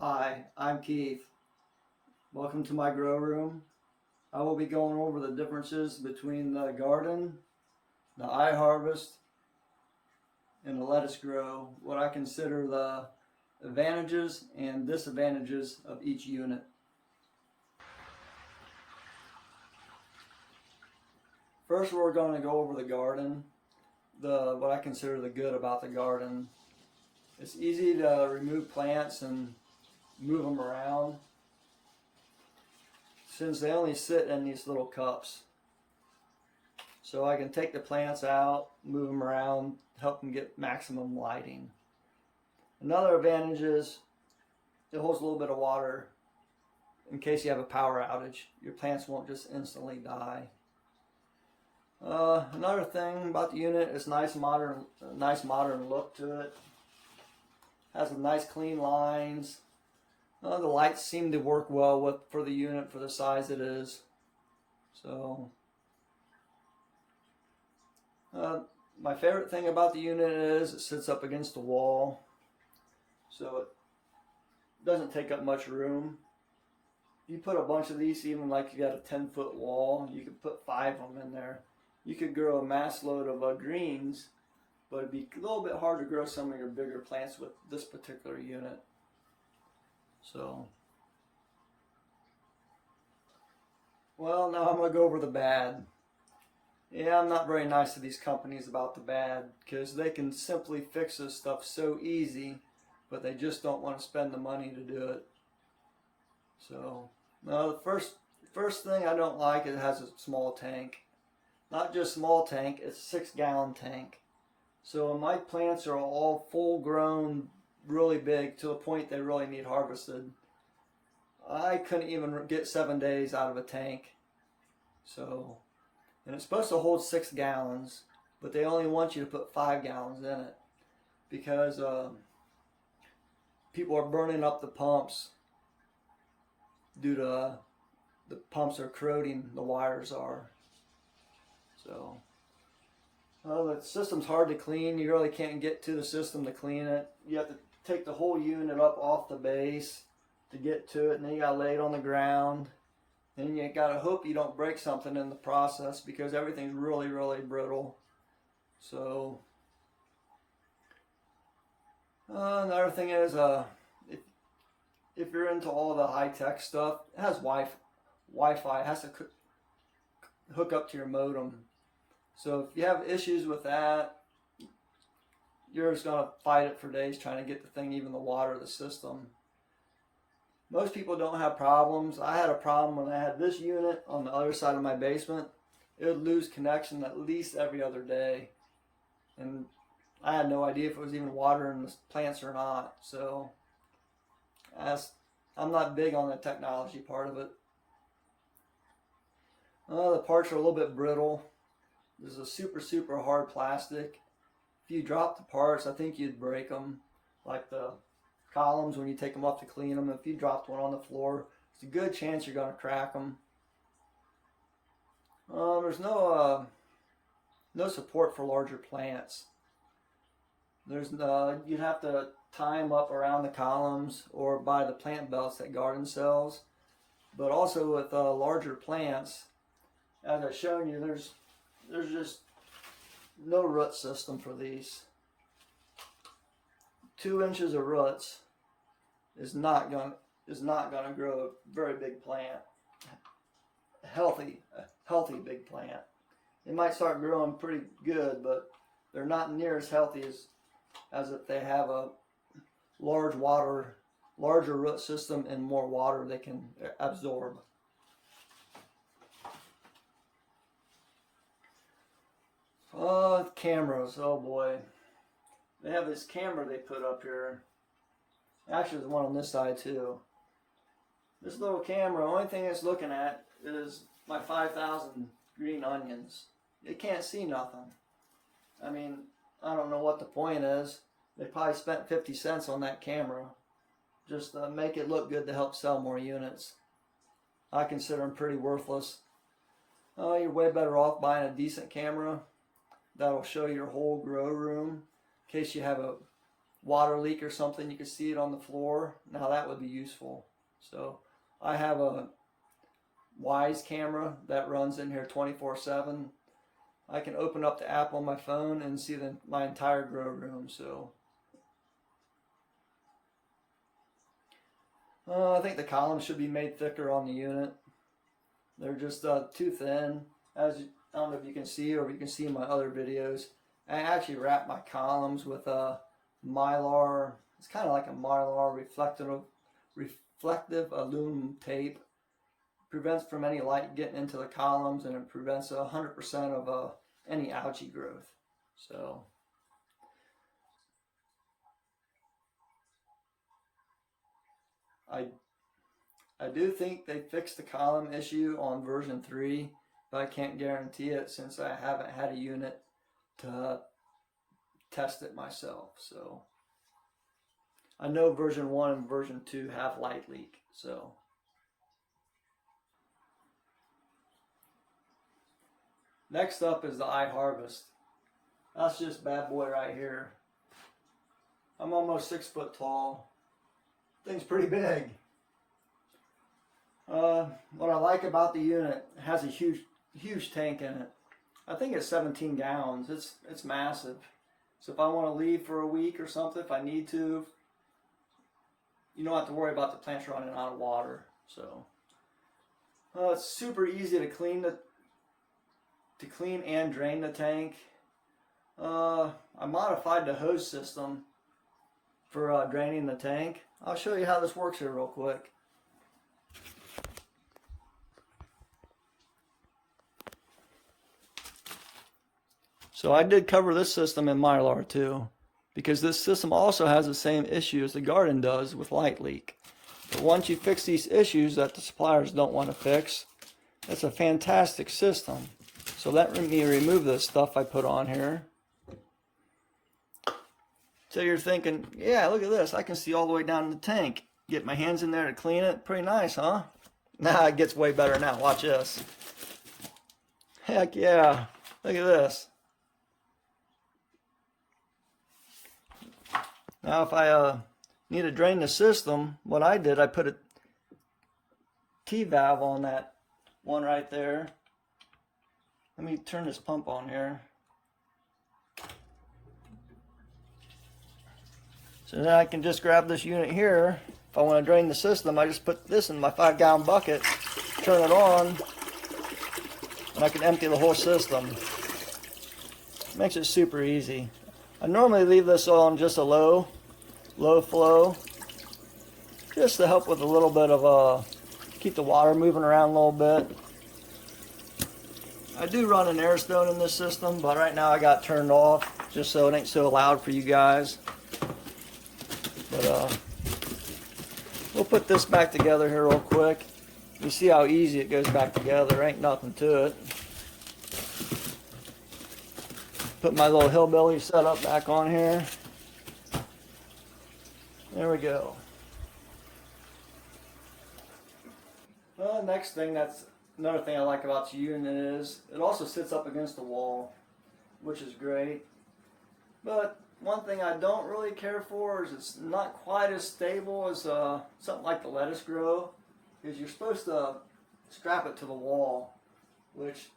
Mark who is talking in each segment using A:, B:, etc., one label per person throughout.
A: Hi, I'm Keith. Welcome to my grow room. I will be going over the differences between the Gardyn, the Iharvest, and the lettuce grow, what I consider the advantages and disadvantages of each unit. First, we're going to go over the Gardyn, what I consider the good about the Gardyn. It's easy to remove plants and move them around, since they only sit in these little cups. So I can take the plants out, move them around, help them get maximum lighting. Another advantage is it holds a little bit of water in case you have a power outage. Your plants won't just instantly die. Another thing about the unit is nice modern look to it. Has some nice clean lines. The lights seem to work well for the unit for the size it is. So, my favorite thing about the unit is it sits up against the wall, so it doesn't take up much room. You put a bunch of these, even like you got a 10-foot wall, you could put 5 of them in there. You could grow a mass load of greens, but it'd be a little bit hard to grow some of your bigger plants with this particular unit. So, well, now I'm going to go over the bad. Yeah, I'm not very nice to these companies about the bad, because they can simply fix this stuff so easy, but they just don't want to spend the money to do it. So, no, the first thing I don't like is it has a small tank. Not just small tank, it's a 6-gallon tank. So my plants are all full grown, really big, to a point they really need harvested. I couldn't even get 7 days out of a tank. So, and it's supposed to hold 6 gallons, but they only want you to put 5 gallons in it, because people are burning up the pumps due to the pumps are corroding, the wires are. So, well, the system's hard to clean. You really can't get to the system to clean it. You have to take the whole unit up off the base to get to it, and then you gotta lay it on the ground. And you gotta hope you don't break something in the process, because everything's really, really brittle. So, another thing is, if you're into all the high-tech stuff, it has Wi-Fi. It has to hook up to your modem. So if you have issues with that, you're just going to fight it for days trying to get the thing even to water the system. Most people don't have problems. I had a problem when I had this unit on the other side of my basement. It would lose connection at least every other day. And I had no idea if it was even watering the plants or not. So I'm not big on the technology part of it. The parts are a little bit brittle. This is a super hard plastic. If you drop the parts, I think you'd break them. Like the columns, when you take them up to clean them, if you dropped one on the floor, it's a good chance you're going to crack them. There's no support for larger plants. You'd have to tie them up around the columns or buy the plant belts that Gardyn sells. But also with larger plants, as I've shown you, there's just no root system for these. 2 inches of roots is not going to grow a very big plant. A healthy big plant. They might start growing pretty good, but they're not near as healthy as if they have a larger root system and more water they can absorb. Cameras, oh boy. They have this camera they put up here. Actually, there's one on this side too. This little camera, the only thing it's looking at is my 5,000 green onions. It can't see nothing. I mean, I don't know what the point is. They probably spent 50 cents on that camera just to make it look good to help sell more units. I consider them pretty worthless. You're way better off buying a decent camera that'll show your whole grow room, in case you have a water leak or something, you can see it on the floor. Now that would be useful. So I have a Wise camera that runs in here 24/7. I can open up the app on my phone and see my entire grow room. So I think the columns should be made thicker on the unit. They're just too thin. I don't know if you can see, or if you can see in my other videos, I actually wrap my columns with a Mylar. It's kind of like a Mylar reflective aluminum tape. Prevents from any light getting into the columns, and it prevents 100% of any algae growth. So I do think they fixed the column issue on version 3, but I can't guarantee it since I haven't had a unit to test it myself. So I know version 1 and version 2 have light leak. So next up is the Iharvest. That's just bad boy right here. I'm almost 6 foot tall. Thing's pretty big. What I like about the unit, it has a huge tank in it. I think it's 17 gallons. It's massive. So if I want to leave for a week or something, if I need to, you don't have to worry about the plants running out of water. So it's super easy to clean and drain the tank. I modified the hose system for draining the tank. I'll show you how this works here real quick. So I did cover this system in Mylar too, because this system also has the same issue as the Gardyn does with light leak. But once you fix these issues that the suppliers don't want to fix, it's a fantastic system. So let me remove this stuff I put on here. So you're thinking, yeah, look at this. I can see all the way down in the tank. Get my hands in there to clean it. Pretty nice, huh? Nah, it gets way better now. Watch this. Heck yeah. Look at this. Now if I need to drain the system, what I did, I put a T-valve on that one right there. Let me turn this pump on here. So then I can just grab this unit here. If I want to drain the system, I just put this in my 5-gallon bucket, turn it on, and I can empty the whole system. Makes it super easy. I normally leave this on just a low flow, just to help with a little bit of keep the water moving around a little bit. I do run an air stone in this system, but right now I got turned off just so it ain't so loud for you guys. But we'll put this back together here real quick. You see how easy it goes back together. Ain't nothing to it. Put my little hillbilly setup back on here. There we go. Well, next thing, that's another thing I like about the unit, is it also sits up against the wall, which is great. But one thing I don't really care for is it's not quite as stable as something like the lettuce grow, because you're supposed to strap it to the wall, which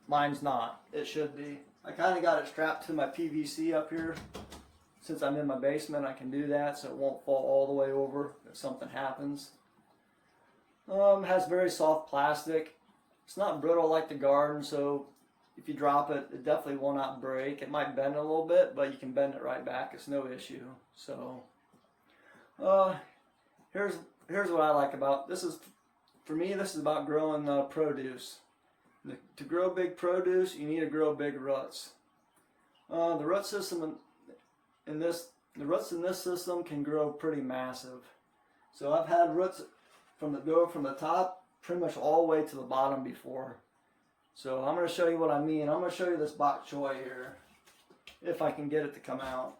A: mine's not. It should be. I kind of got it strapped to my PVC up here. Since I'm in my basement, I can do that so it won't fall all the way over if something happens. Has very soft plastic. It's not brittle like the Gardyn, so if you drop it, it definitely will not break. It might bend a little bit, but you can bend it right back. It's no issue. So, here's what I like about this. For me, this is about growing produce. To grow big produce, you need to grow big roots. The root system the roots in this system can grow pretty massive. So I've had roots go from the top pretty much all the way to the bottom before. So I'm going to show you what I mean. I'm going to show you this bok choy here, if I can get it to come out.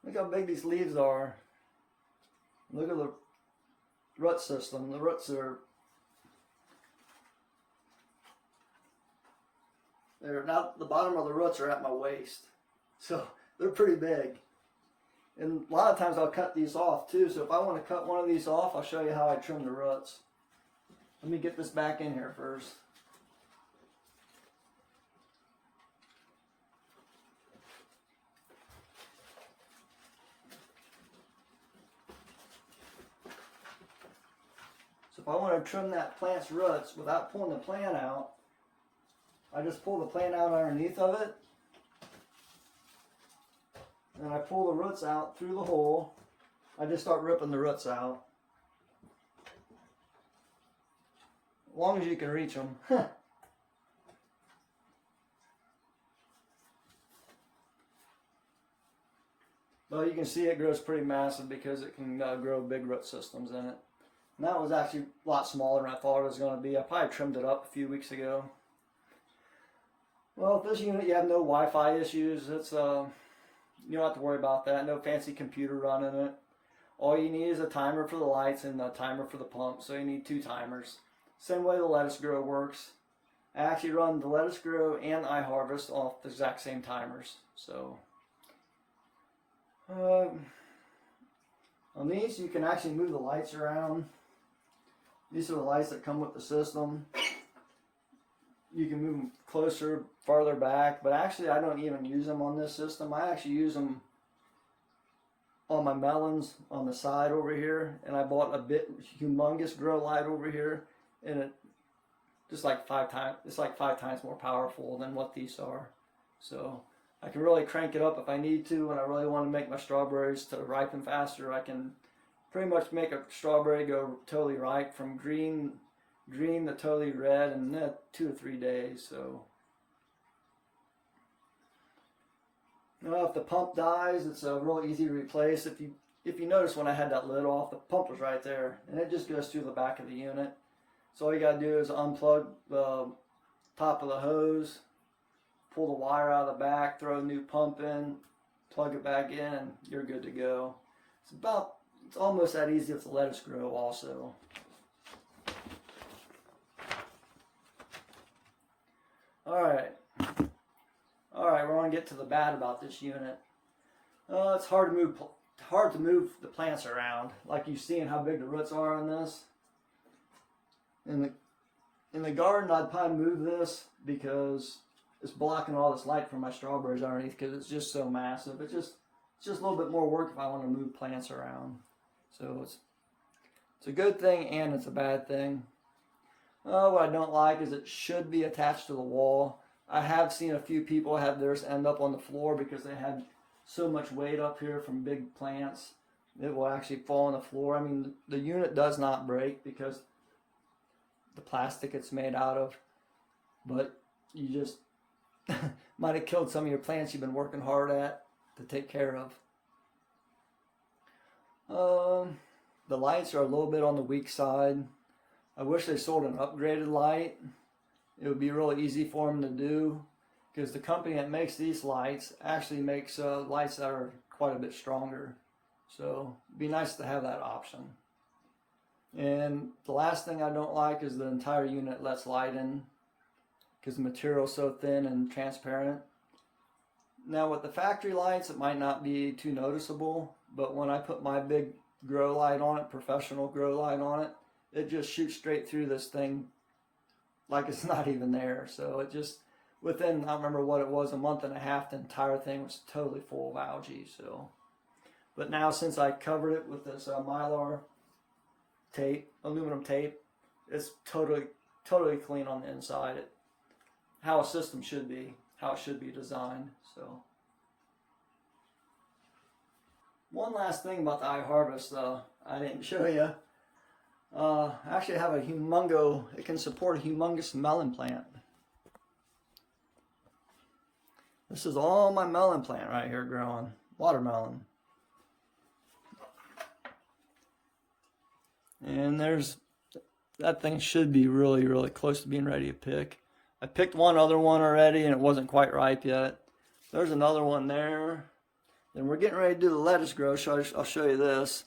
A: Look how big these leaves are. Look at root system. The roots are, they're now, the bottom of the roots are at my waist, so they're pretty big. And a lot of times I'll cut these off too, so if I want to cut one of these off, I'll show you how I trim the roots. Let me get this back in here first. So if I want to trim that plant's roots without pulling the plant out, I just pull the plant out underneath of it. And I pull the roots out through the hole. I just start ripping the roots out. As long as you can reach them. Well, you can see it grows pretty massive because it can grow big root systems in it. And that was actually a lot smaller than I thought it was going to be. I probably trimmed it up a few weeks ago. Well, with this unit you have no Wi-Fi issues. It's you don't have to worry about that. No fancy computer running it. All you need is a timer for the lights and a timer for the pump. So you need 2 timers. Same way the lettuce grow works. I actually run the lettuce grow and Iharvest off the exact same timers. So on these you can actually move the lights around. These are the lights that come with the system. You can move them closer, farther back, but actually I don't even use them on this system. I actually use them on my melons on the side over here, and I bought a bit humongous grow light over here, and it just like 5 times, it's like 5 times more powerful than what these are. So I can really crank it up if I need to, and I really want to make my strawberries to ripen faster. I can pretty much make a strawberry go totally ripe from green to totally red in 2 or 3 days. So if the pump dies, it's real easy to replace. If you notice, when I had that lid off, the pump was right there, and it just goes through the back of the unit. So all you gotta do is unplug the top of the hose, pull the wire out of the back, throw a new pump in, plug it back in, and you're good to go. It's almost that easy with the lettuce grow also. Alright, we're going to get to the bad about this unit. It's hard to move the plants around. Like you've seen how big the roots are on this. In the garden, I'd probably move this because it's blocking all this light from my strawberries underneath because it's just so massive. It's just a little bit more work if I want to move plants around. So it's a good thing and it's a bad thing. What I don't like is it should be attached to the wall. I have seen a few people have theirs end up on the floor because they had so much weight up here from big plants. It will actually fall on the floor. I mean, the unit does not break because the plastic it's made out of, but you just might have killed some of your plants you've been working hard at to take care of. The lights are a little bit on the weak side. I wish they sold an upgraded light. It would be really easy for them to do because the company that makes these lights actually makes lights that are quite a bit stronger. So it'd be nice to have that option. And the last thing I don't like is the entire unit lets light in because the material is so thin and transparent. Now with the factory lights, it might not be too noticeable, but when I put my big grow light on it, professional grow light on it, it just shoots straight through this thing like it's not even there. So it just, within, I don't remember what it was, a month and a half, the entire thing was totally full of algae. So, but now since I covered it with this Mylar tape, aluminum tape, it's totally clean on the inside. How a system should be, how it should be designed. So, one last thing about the Iharvest I didn't show you. Actually, I have it can support a humongous melon plant. This is all my melon plant right here growing, watermelon. And that thing should be really, really close to being ready to pick. I picked one other one already and it wasn't quite ripe yet. There's another one there. Then we're getting ready to do the lettuce grow, so I'll show you this.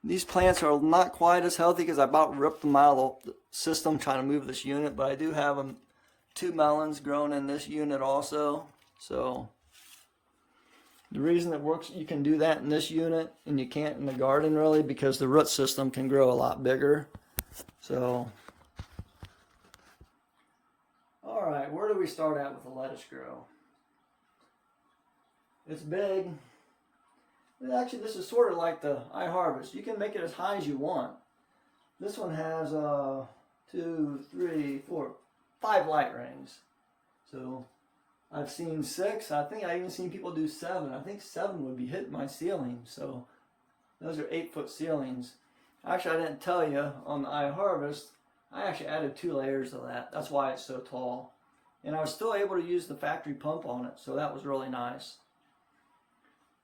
A: These plants are not quite as healthy because I about ripped them out of the system trying to move this unit, but I do have them 2 melons grown in this unit also. So the reason it works, you can do that in this unit and you can't in the garden really, because the root system can grow a lot bigger. So, all right, where do we start at with the lettuce grow? It's big. Actually, this is sort of like the Iharvest. You can make it as high as you want. This one has 2, 3, 4, 5 light rings. So I've seen 6. I think I even seen people do 7. I think 7 would be hitting my ceiling. So those are 8-foot ceilings. Actually, I didn't tell you on the Iharvest, I actually added 2 layers of that. That's why it's so tall. And I was still able to use the factory pump on it, so that was really nice.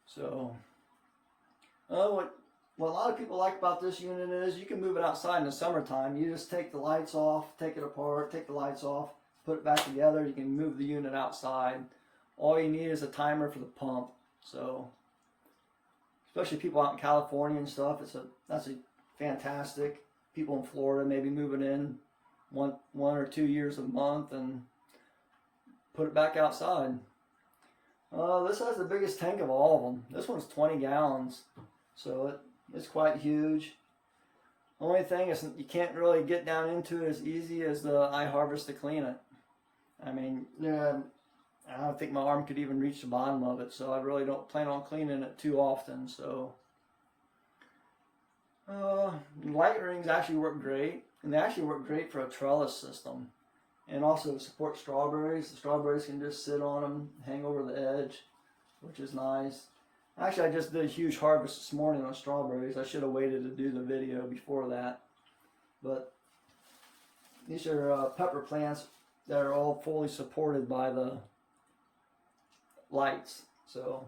A: So, what a lot of people like about this unit is you can move it outside in the summertime. You just take the lights off, take it apart, take the lights off, put it back together. You can move the unit outside. All you need is a timer for the pump. So, especially people out in California and stuff, that's a fantastic. People in Florida maybe moving in one or 2 years a month and put it back outside. This has the biggest tank of all of them. This one's 20 gallons, so it's quite huge. Only thing is you can't really get down into it as easy as the Iharvest to clean it. I mean, yeah, I don't think my arm could even reach the bottom of it, so I really don't plan on cleaning it too often. So, light rings actually work great, and they actually work great for a trellis system. And also to support strawberries. The strawberries can just sit on them, hang over the edge, which is nice. Actually, I just did a huge harvest this morning on strawberries. I should have waited to do the video before that. But these are pepper plants that are all fully supported by the lights. So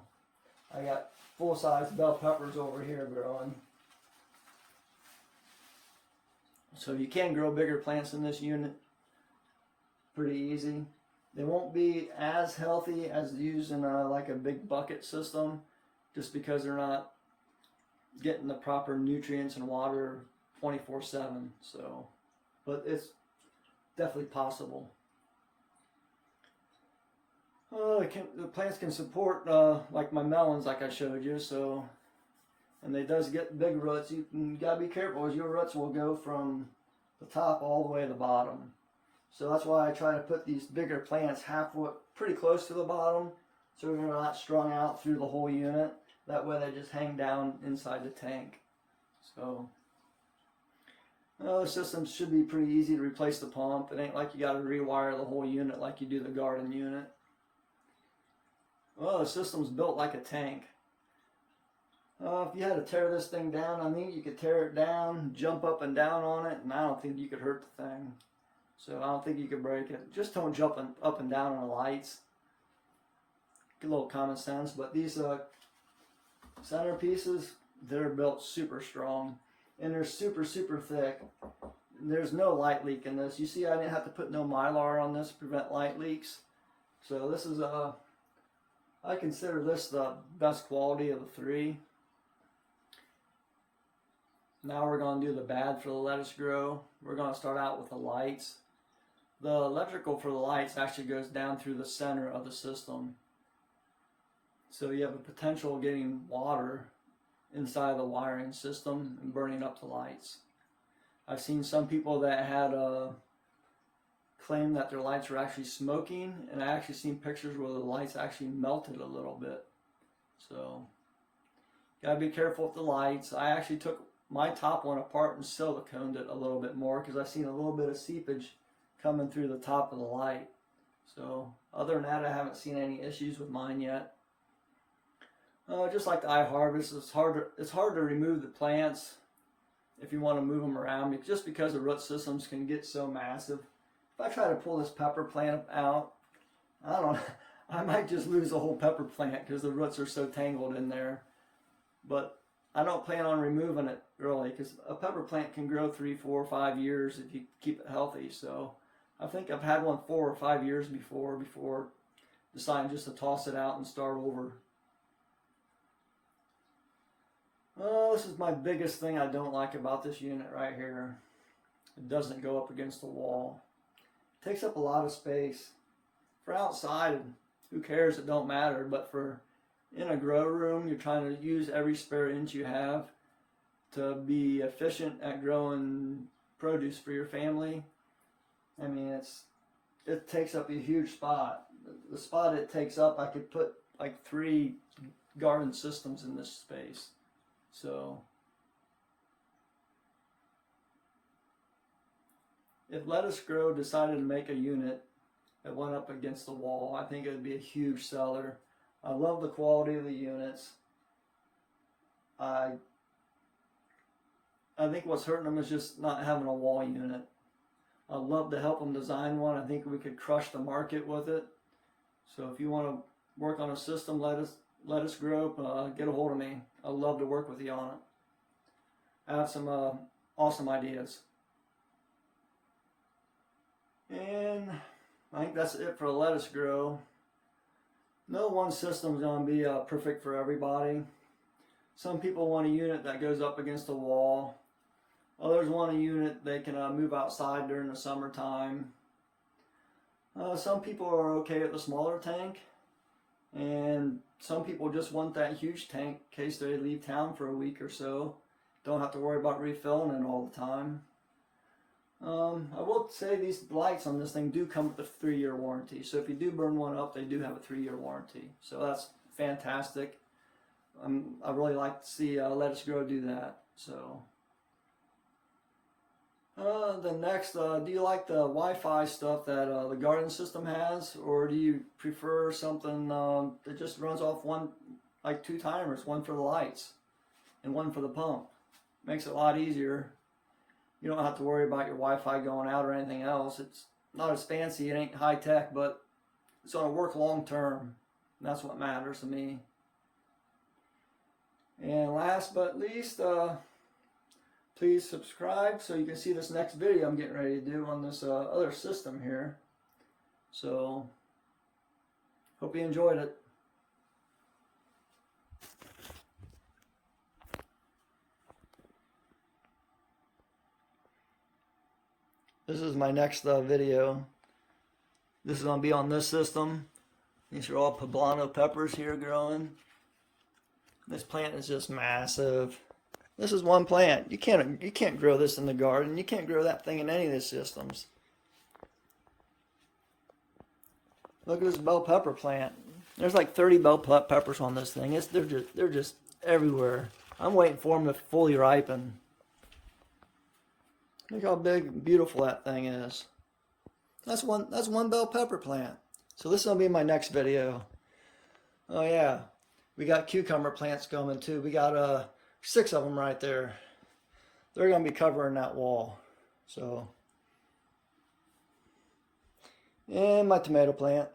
A: I got full-size bell peppers over here growing. So you can grow bigger plants in this unit pretty easy. They won't be as healthy as using like a big bucket system, just because they're not getting the proper nutrients and water 24/7. So, but it's definitely possible. The plants can support like my melons, like I showed you. So, and they does get big roots. You gotta be careful, as your roots will go from the top all the way to the bottom. So that's why I try to put these bigger plants halfway, pretty close to the bottom, so they're not strung out through the whole unit. That way they just hang down inside the tank. So, the system should be pretty easy to replace the pump. It ain't like you got to rewire the whole unit like you do the garden unit. Well, the system's built like a tank. If you had to tear this thing down, I think you could tear it down, jump up and down on it, and I don't think you could hurt the thing. So I don't think you could break it. Just don't jump up and down on the lights. Good little common sense. But these centerpieces, they're built super strong. And they're super, super thick. There's no light leak in this. You see, I didn't have to put no Mylar on this to prevent light leaks. So this is, I consider this the best quality of the 3. Now we're going to do the bad for the lettuce grow. We're going to start out with the lights. The electrical for the lights actually goes down through the center of the system. So you have a potential of getting water inside the wiring system and burning up the lights. I've seen some people that had claimed that their lights were actually smoking, and I actually seen pictures where the lights actually melted a little bit. So, gotta be careful with the lights. I actually took my top one apart and siliconed it a little bit more because I seen a little bit of seepage coming through the top of the light. So, other than that, I haven't seen any issues with mine yet. Just like the Iharvest, it's hard to remove the plants if you want to move them around, just because the root systems can get so massive. If I try to pull this pepper plant out, I don't know, I might just lose the whole pepper plant because the roots are so tangled in there. But I don't plan on removing it really, because a pepper plant can grow 3, 4, 5 years if you keep it healthy. So I think I've had one 4 or 5 years before deciding just to toss it out and start over. Oh, this is my biggest thing I don't like about this unit right here. It doesn't go up against the wall. It takes up a lot of space. For outside, who cares? It don't matter. But for in a grow room, you're trying to use every spare inch you have to be efficient at growing produce for your family. I mean, it takes up a huge spot. The spot it takes up, I could put like 3 garden systems in this space. So if Lettuce Grow decided to make a unit that went up against the wall, I think it would be a huge seller. I love the quality of the units. I think what's hurting them is just not having a wall unit. I'd love to help them design one. I think we could crush the market with it. So if you want to work on a system, Lettuce Grow, get a hold of me. I'd love to work with you on it. I have some awesome ideas. And I think that's it for the Lettuce Grow. No one system is going to be perfect for everybody. Some people want a unit that goes up against the wall. Others want a unit they can move outside during the summertime. Some people are okay with the smaller tank. And some people just want that huge tank in case they leave town for a week or so. Don't have to worry about refilling it all the time. I will say these lights on this thing do come with a 3-year warranty. So if you do burn one up, they do have a 3-year warranty. So that's fantastic. I really like to see Lettuce Grow do that. So the next, do you like the Wi-Fi stuff that the Gardyn system has, or do you prefer something that just runs off like 2 timers, one for the lights and one for the pump? Makes it a lot easier. You don't have to worry about your Wi-Fi going out or anything else. It's not as fancy, it ain't high tech, but it's going to work long term. And that's what matters to me. And last but least, please subscribe so you can see this next video I'm getting ready to do on this other system here. So, hope you enjoyed it. This is my next video. This is going to be on this system. These are all poblano peppers here growing. This plant is just massive. This is one plant. You can't grow this in the garden. You can't grow that thing in any of the systems. Look at this bell pepper plant. There's like 30 bell peppers on this thing. They're just everywhere. I'm waiting for them to fully ripen. Look how big and beautiful that thing is. That's one bell pepper plant. So this is gonna be my next video. Oh yeah, we got cucumber plants coming too. We got 6 of them right there. They're gonna be covering that wall. So, and my tomato plant.